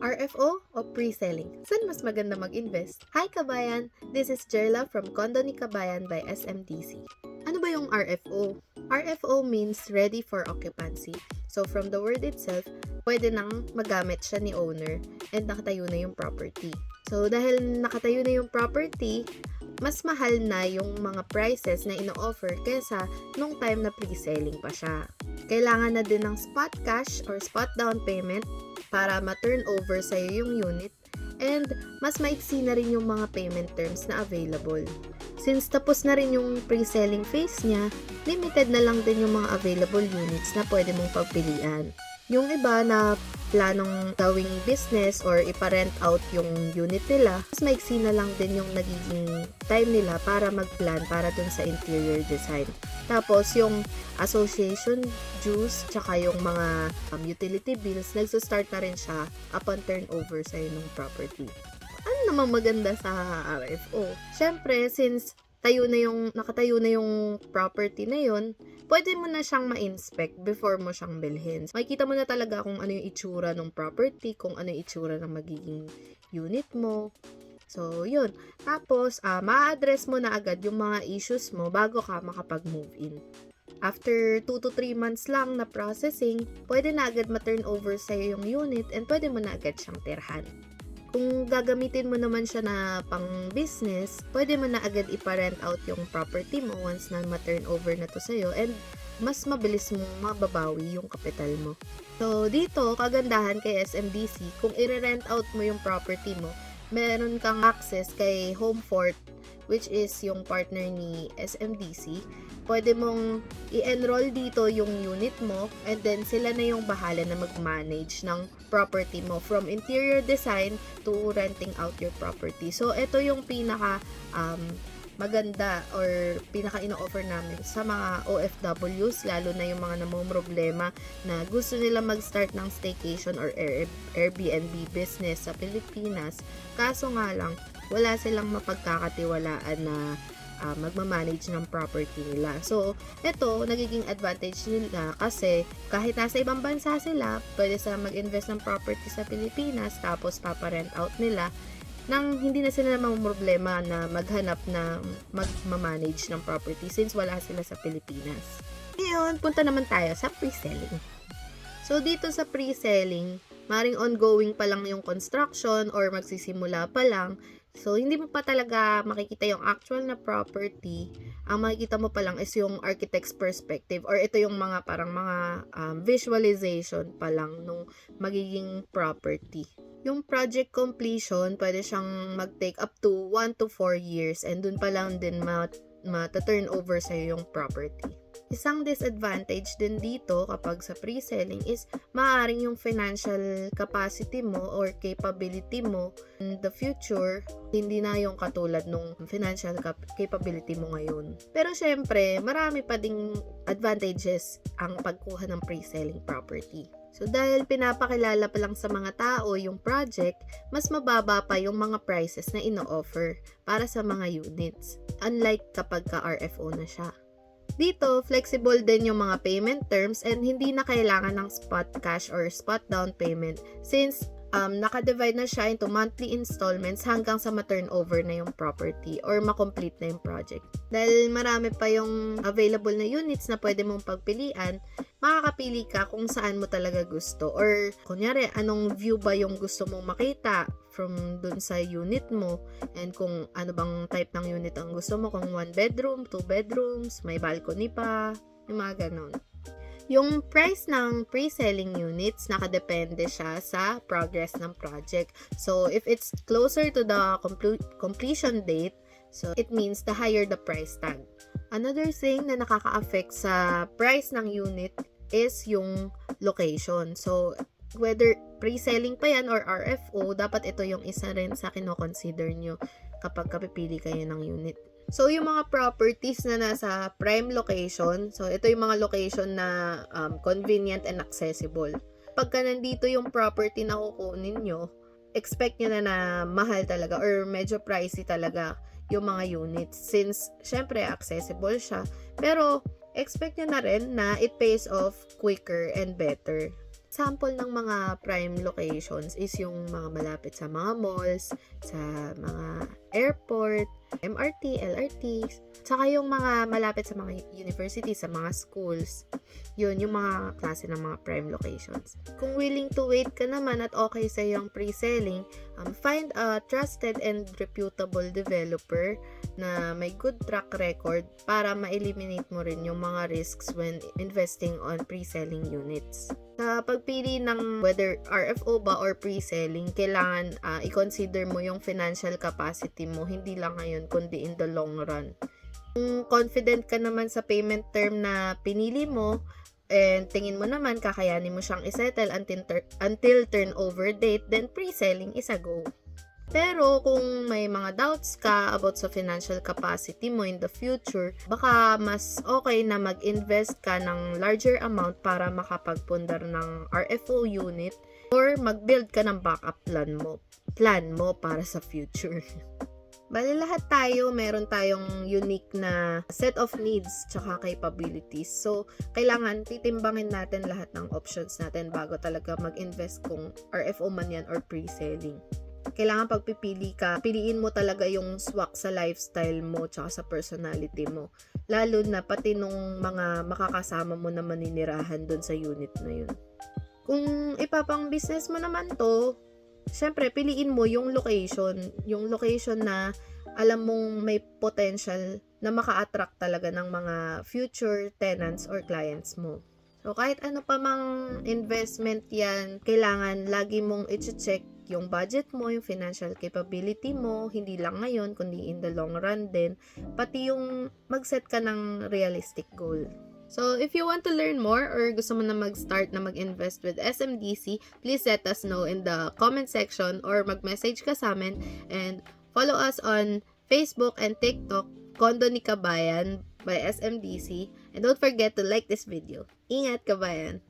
RFO o pre-selling? Saan mas maganda mag-invest? Hi kabayan! This is Jerla from Condo ni Kabayan by SMDC. Ano ba yung RFO? RFO means ready for occupancy. So from the word itself, pwede nang magamit siya ni owner and nakatayo na yung property. So dahil nakatayo na yung property, mas mahal na yung mga prices na ino-offer kaysa nung time na pre-selling pa siya. Kailangan na din ng spot cash or spot down payment para ma-turn over sa'yo yung unit, and mas maiksi na rin yung mga payment terms na available. Since tapos na rin yung pre-selling phase niya, limited na lang din yung mga available units na pwede mong pagpilian. Yung iba na planong gawing business or ipa-rent out yung unit nila, mas maiksi na lang din yung nagiging time nila para mag-plan para dun sa interior design. Tapos yung association dues tsaka yung mga utility bills, nagso-start na rin siya upon turnover sa'yo ng property. Ano namang maganda sa RFO? Siyempre, since nakatayo na yung property na yun, pwede mo na siyang ma-inspect before mo siyang bilhin. Makikita mo na talaga kung ano yung itsura ng property, kung ano yung itsura ng magiging unit mo. So, yun. Tapos, ma-address mo na agad yung mga issues mo bago ka makapag-move in. After 2 to 3 months lang na processing, pwede na agad ma-turn over sa'yo yung unit and pwede mo na agad siyang tirhan. Kung gagamitin mo naman siya na pang business, pwede mo na agad ipa-rent out yung property mo once na ma-turn over na to sa'yo, and mas mabilis mong mababawi yung kapital mo. So, dito, kagandahan kay SMDC, kung i-rent out mo yung property mo, meron kang access kay Homefort, which is yung partner ni SMDC. Pwede mong i-enroll dito yung unit mo, and then sila na yung bahala na mag-manage ng property mo from interior design to renting out your property. So, ito yung pinaka maganda or pinaka ino-offer namin sa mga OFWs, lalo na yung mga namomroblema na gusto nila mag-start ng staycation or Airbnb business sa Pilipinas. Kaso nga lang, wala silang mapagkakatiwalaan na magmamanage ng property nila. So, ito, nagiging advantage nila kasi kahit nasa ibang bansa sila, pwede sila mag-invest ng property sa Pilipinas, tapos paparent out nila nang hindi na sila problema na maghanap na magmamanage ng property since wala sila sa Pilipinas. Ngayon, punta naman tayo sa pre-selling. So, dito sa pre-selling, maring ongoing pa lang yung construction or magsisimula pa lang. So, hindi mo pa talaga makikita yung actual na property. Ang makikita mo pa lang is yung architect's perspective, or ito yung mga parang mga visualization pa lang nung magiging property. Yung project completion, pwede siyang mag-take up to 1 to 4 years, and dun pa lang din mata-turn over sa'yo yung property. Isang disadvantage din dito kapag sa pre-selling is maaaring yung financial capacity mo or capability mo in the future, hindi na yung katulad nung financial capability mo ngayon. Pero syempre, marami pa ding advantages ang pagkuha ng pre-selling property. So, dahil pinapakilala pa lang sa mga tao yung project, mas mababa pa yung mga prices na ino-offer para sa mga units, unlike kapag ka-RFO na siya. Dito, flexible din yung mga payment terms and hindi na kailangan ng spot cash or spot down payment since naka-divide na siya into monthly installments hanggang sa ma-turnover na yung property or ma-complete na yung project. Dahil marami pa yung available na units na pwede mong pagpilian, makakapili ka kung saan mo talaga gusto, or kunyari, anong view ba yung gusto mong makita from dun sa unit mo, and kung ano bang type ng unit ang gusto mo, kung 1 bedroom, 2 bedrooms, may balcony pa, yung mga ganon. Yung price ng pre-selling units, nakadepende siya sa progress ng project. So, if it's closer to the completion date, so it means the higher the price tag. Another thing na nakaka-affect sa price ng unit is yung location. So, whether pre-selling pa yan or RFO, dapat ito yung isa rin sa kino-consider nyo kapag kapipili kayo ng unit. So, yung mga properties na nasa prime location, so ito yung mga location na convenient and accessible. Pagka nandito yung property na kukunin nyo, expect nyo na mahal talaga or medyo pricey talaga yung mga units since syempre accessible siya. Pero expect nyo na rin na it pays off quicker and better Example ng mga prime locations is yung mga malapit sa mga malls, sa mga airport, MRT, LRT, tsaka yung mga malapit sa mga universities, sa mga schools. Yun, yung mga klase ng mga prime locations. Kung willing to wait ka naman at okay sa yung pre-selling, find a trusted and reputable developer na may good track record para ma-eliminate mo rin yung mga risks when investing on pre-selling units. Sa pagpili ng whether RFO ba or pre-selling, kailangan i-consider mo yung financial capacity mo, hindi lang ngayon kundi in the long run. Kung confident ka naman sa payment term na pinili mo, and tingin mo naman kakayanin mo siyang isettle until turnover date, then pre-selling is a go. Pero kung may mga doubts ka about sa financial capacity mo in the future, baka mas okay na mag-invest ka ng larger amount para makapagpundar ng RFO unit or mag-build ka ng backup plan mo para sa future. Bali lahat tayo, meron tayong unique na set of needs tsaka capabilities. So, kailangan titimbangin natin lahat ng options natin bago talaga mag-invest kung RFO man yan or pre-selling. Kailangan pagpipili ka, piliin mo talaga yung swak sa lifestyle mo tsaka sa personality mo. Lalo na pati nung mga makakasama mo na maninirahan dun sa unit na yun. Kung ipapang business mo naman to, syempre piliin mo yung location na alam mong may potential na maka-attract talaga ng mga future tenants or clients mo. So, kahit ano pa mang investment yan, kailangan lagi mong i-check yung budget mo, yung financial capability mo, hindi lang ngayon, kundi in the long run din, pati yung mag-set ka ng realistic goal. So, if you want to learn more or gusto mo na mag-start na mag-invest with SMDC, please let us know in the comment section or mag-message ka sa amin and follow us on Facebook and TikTok, Condo ni Kabayan by SMDC. And don't forget to like this video. Ingat, kabayan!